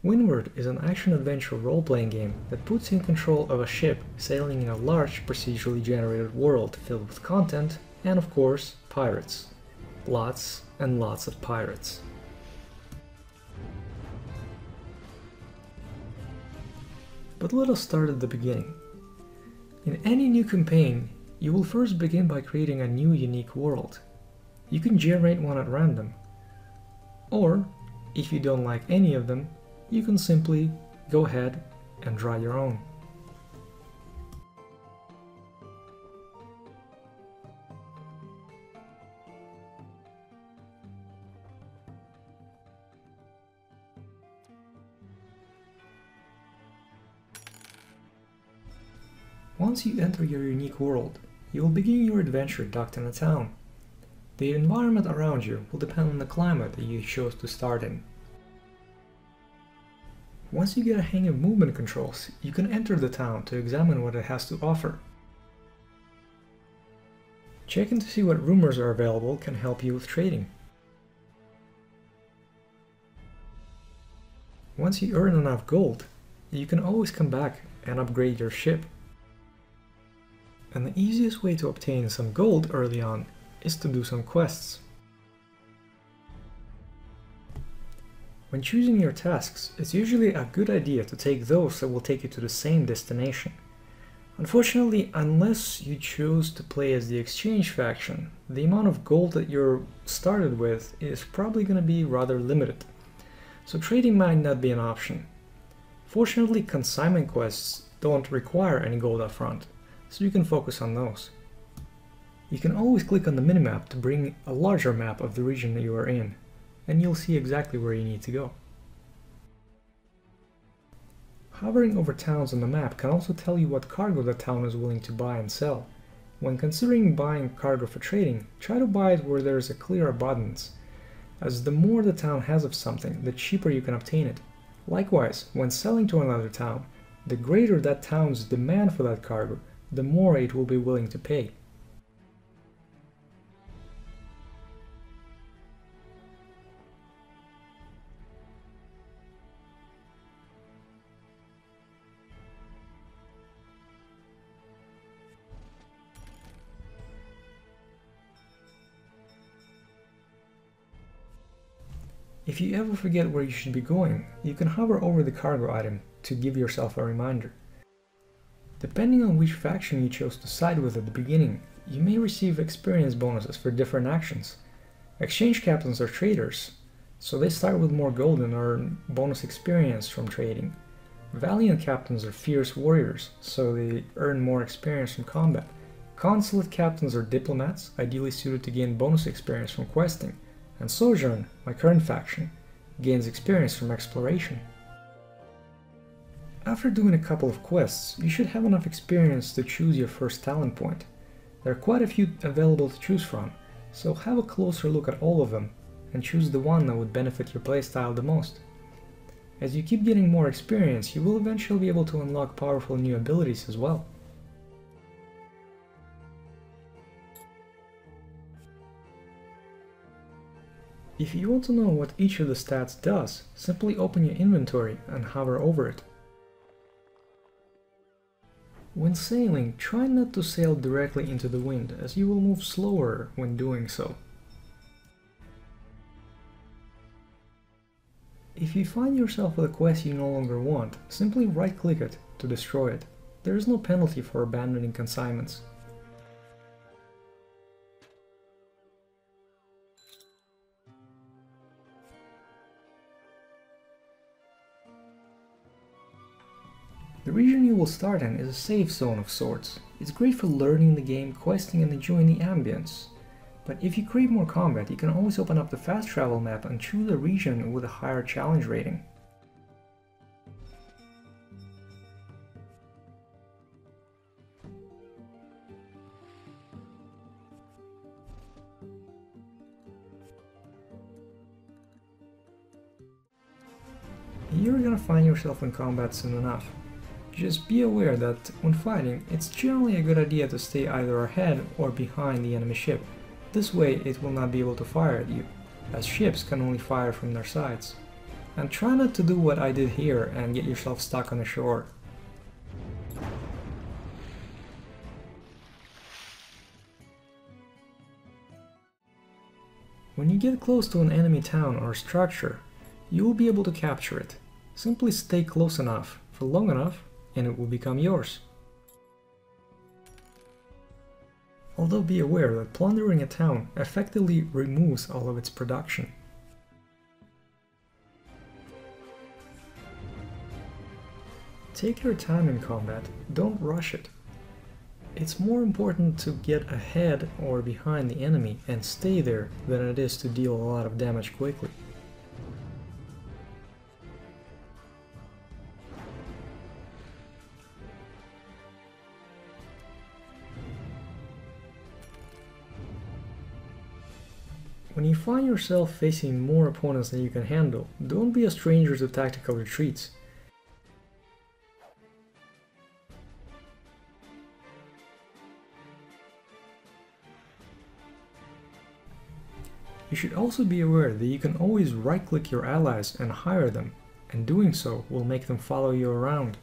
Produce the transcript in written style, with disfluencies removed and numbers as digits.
Windward is an action-adventure role-playing game that puts you in control of a ship sailing in a large procedurally generated world filled with content and, of course, pirates. Lots and lots of pirates. But let us start at the beginning. In any new campaign, you will first begin by creating a new unique world. You can generate one at random. Or, if you don't like any of them, you can simply go ahead and draw your own. Once you enter your unique world, you will begin your adventure docked in a town. The environment around you will depend on the climate that you chose to start in. Once you get a hang of movement controls, you can enter the town to examine what it has to offer. Checking to see what rumors are available can help you with trading. Once you earn enough gold, you can always come back and upgrade your ship. And the easiest way to obtain some gold early on is to do some quests. When choosing your tasks, it's usually a good idea to take those that will take you to the same destination. Unfortunately, unless you choose to play as the exchange faction, the amount of gold that you're started with is probably going to be rather limited. So trading might not be an option. Fortunately, consignment quests don't require any gold up front, so you can focus on those. You can always click on the minimap to bring a larger map of the region that you are in, and you'll see exactly where you need to go. Hovering over towns on the map can also tell you what cargo the town is willing to buy and sell. When considering buying cargo for trading, try to buy it where there is a clear abundance, as the more the town has of something, the cheaper you can obtain it. Likewise, when selling to another town, the greater that town's demand for that cargo, the more it will be willing to pay. If you ever forget where you should be going, you can hover over the cargo item to give yourself a reminder. Depending on which faction you chose to side with at the beginning, you may receive experience bonuses for different actions. Exchange captains are traders, so they start with more gold and earn bonus experience from trading. Valiant captains are fierce warriors, so they earn more experience from combat. Consulate captains are diplomats, ideally suited to gain bonus experience from questing. And Sojourn, my current faction, gains experience from exploration. After doing a couple of quests, you should have enough experience to choose your first talent point. There are quite a few available to choose from, so have a closer look at all of them and choose the one that would benefit your playstyle the most. As you keep getting more experience, you will eventually be able to unlock powerful new abilities as well. If you want to know what each of the stats does, simply open your inventory and hover over it. When sailing, try not to sail directly into the wind, as you will move slower when doing so. If you find yourself with a quest you no longer want, simply right-click it to destroy it. There is no penalty for abandoning consignments. The region you will start in is a safe zone of sorts. It's great for learning the game, questing and enjoying the ambience. But if you crave more combat, you can always open up the fast travel map and choose a region with a higher challenge rating. You're gonna find yourself in combat soon enough. Just be aware that when fighting, it's generally a good idea to stay either ahead or behind the enemy ship. This way it will not be able to fire at you, as ships can only fire from their sides. And try not to do what I did here and get yourself stuck on the shore. When you get close to an enemy town or structure, you will be able to capture it. Simply stay close enough, for long enough, and it will become yours. Although be aware that plundering a town effectively removes all of its production. Take your time in combat, don't rush it. It's more important to get ahead or behind the enemy and stay there than it is to deal a lot of damage quickly. When you find yourself facing more opponents than you can handle, don't be a stranger to tactical retreats. You should also be aware that you can always right-click your allies and hire them, and doing so will make them follow you around.